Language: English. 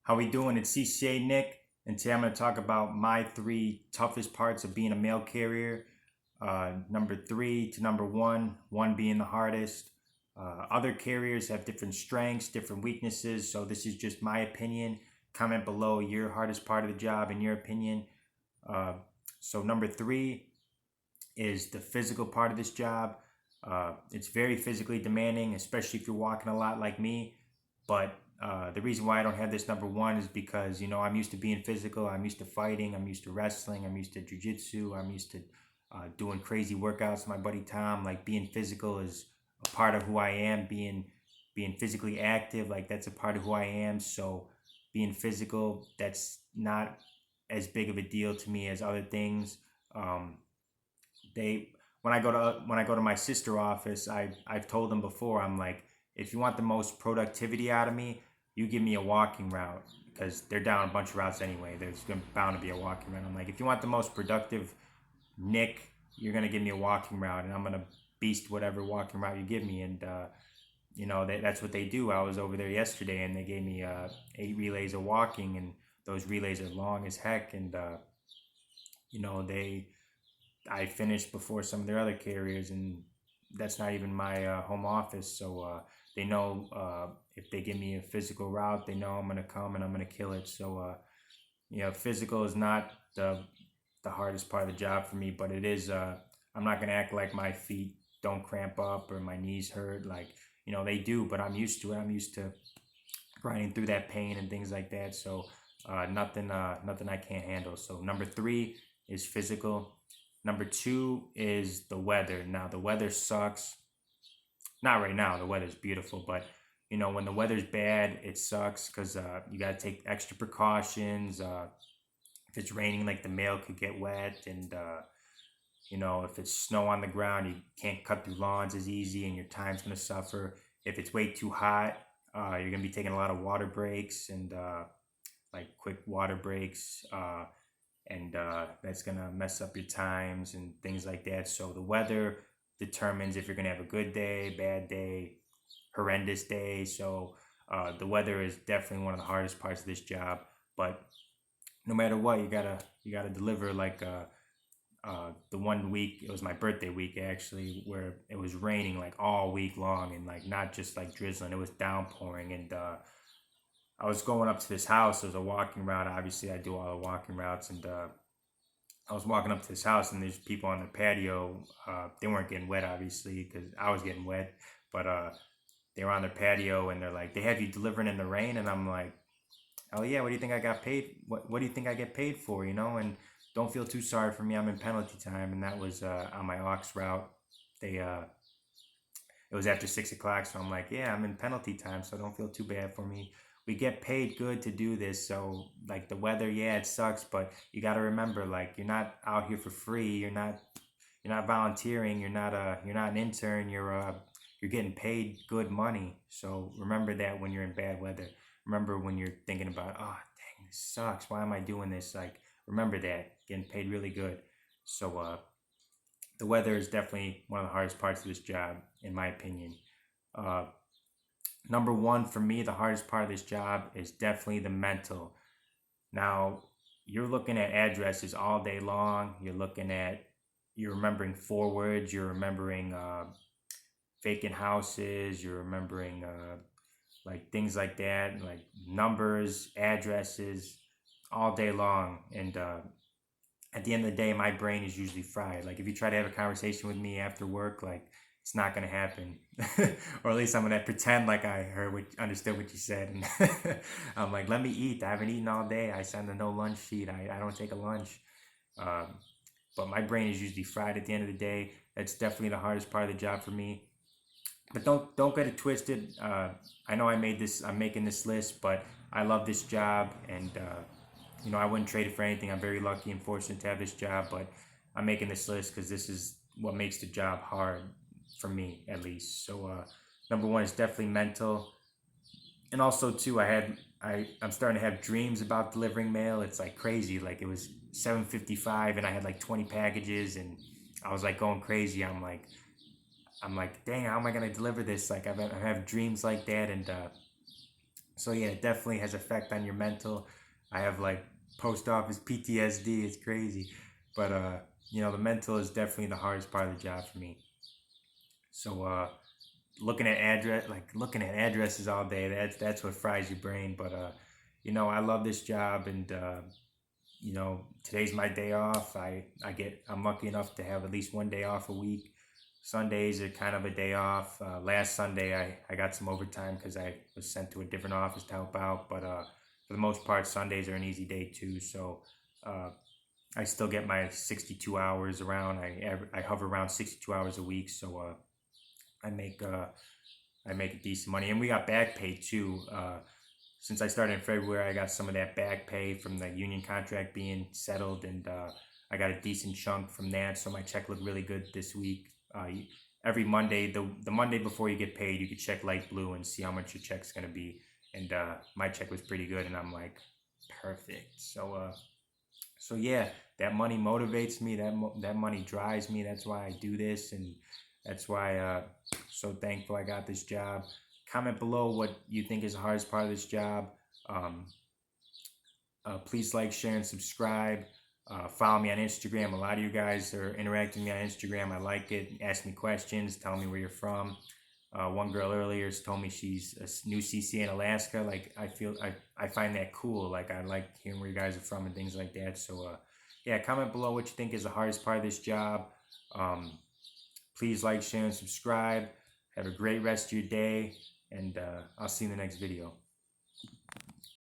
How we doing? It's CCA Nick, and today I'm going to talk about my three toughest parts of being a mail carrier. Number three to number one being the hardest. Other carriers have different strengths, different weaknesses, so this is just my opinion. Comment below your hardest part of the job in your opinion. Uh, so number three is the physical part of this job. It's very physically demanding, especially if you're walking a lot like me. But the reason why I don't have this number one is because, I'm used to being physical. I'm used to fighting. I'm used to wrestling. I'm used to jujitsu. I'm used to doing crazy workouts with my buddy Tom. Like being physical is a part of who I am. Being physically active, like that's a part of who I am. So being physical, that's not as big of a deal to me as other things. Um, they when I go to my sister office, I've told them before. I'm like, if you want the most productivity out of me, you give me a walking route because they're down a bunch of routes anyway. There's bound to be a walking route. I'm like, if you want the most productive Nick, you're gonna give me a walking route, and I'm gonna beast whatever walking route you give me. And that's what they do. I was over there yesterday, and they gave me 8 relays of walking, and those relays are long as heck. And they I finished before some of their other carriers, and that's not even my home office. So they know if they give me a physical route, they know I'm gonna come and I'm gonna kill it. So physical is not the hardest part of the job for me, but it is. I'm not gonna act like my feet don't cramp up or my knees hurt. Like they do, but I'm used to it. I'm used to grinding through that pain and things like that. So nothing I can't handle. So number three is physical. Number two is the weather. Now the weather sucks. Not right now. The weather's beautiful, but when the weather's bad, it sucks because you gotta take extra precautions. If it's raining, like the mail could get wet, and if it's snow on the ground, you can't cut through lawns as easy, and your time's gonna suffer. If it's way too hot, you're gonna be taking a lot of water breaks and like quick water breaks. And that's gonna mess up your times and things like that. So the weather determines if you're gonna have a good day, bad day, horrendous day. So the weather is definitely one of the hardest parts of this job. But no matter what, you gotta deliver. Like the one week, it was my birthday week actually, where it was raining like all week long, and like not just like drizzling, it was downpouring. And I was going up to this house. It was a walking route. Obviously, I do all the walking routes, and I was walking up to this house, and there's people on the patio. They weren't getting wet, obviously, because I was getting wet, but they were on their patio, and they're like, "They have you delivering in the rain," and I'm like, "Oh yeah, what do you think I got paid? What do you think I get paid for? And don't feel too sorry for me. I'm in penalty time, and that was on my aux route. They It was after 6 o'clock, so I'm like, yeah, I'm in penalty time, so don't feel too bad for me. We get paid good to do this, so like the weather, yeah, it sucks, but you got to remember, like you're not out here for free. You're not volunteering. You're not an intern. You're getting paid good money. So remember that when you're in bad weather. Remember when you're thinking about, oh dang, this sucks. Why am I doing this? Like remember that getting paid really good. So the weather is definitely one of the hardest parts of this job, in my opinion. Uh, Number one for me, the hardest part of this job is definitely the mental. Now, you're looking at addresses all day long. You're remembering forwards. You're remembering vacant houses. You're remembering like things like that, like numbers, addresses, all day long. And at the end of the day, my brain is usually fried. Like if you try to have a conversation with me after work, like it's not gonna happen, or at least I'm gonna pretend like I understood what you said, and I'm like, let me eat. I haven't eaten all day. I send a no lunch sheet. I don't take a lunch. Um, but my brain is usually fried at the end of the day. That's definitely the hardest part of the job for me. But don't get it twisted. I know I'm making this list, but I love this job, and I wouldn't trade it for anything. I'm very lucky and fortunate to have this job, but I'm making this list because this is what makes the job hard for me, at least. So number one is definitely mental, and also too, I'm starting to have dreams about delivering mail. It's like crazy. Like it was 7:55, and I had like 20 packages, and I was like going crazy. I'm like, dang, how am I gonna deliver this? Like I have dreams like that, and So yeah, it definitely has effect on your mental. I have like post office PTSD. It's crazy, but the mental is definitely the hardest part of the job for me. So looking at addresses all day, that's what fries your brain. But I love this job, and today's my day off. I'm lucky enough to have at least one day off a week. Sundays are kind of a day off. Last Sunday, I got some overtime because I was sent to a different office to help out. But for the most part, Sundays are an easy day too. So uh, I still get my 62 hours around. I hover around 62 hours a week. So I make uh, I make decent money, and we got back pay too. Since I started in February, I got some of that back pay from the union contract being settled, and I got a decent chunk from that. So my check looked really good this week. Every Monday, the Monday before you get paid, you could check Light Blue and see how much your check's gonna be. And my check was pretty good, and I'm like, perfect. So yeah, that money motivates me. That money drives me. That's why I do this, and that's why so thankful I got this job. Comment below what you think is the hardest part of this job. Um, Please like, share, and subscribe. Follow me on Instagram. A lot of you guys are interacting with me on Instagram. I like it. Ask me questions. Tell me where you're from. One girl earlier told me she's a new CCA in Alaska. Like I find that cool. Like I like hearing where you guys are from and things like that. So yeah, comment below what you think is the hardest part of this job. Um, Please like, share, and subscribe. Have a great rest of your day, and I'll see you in the next video.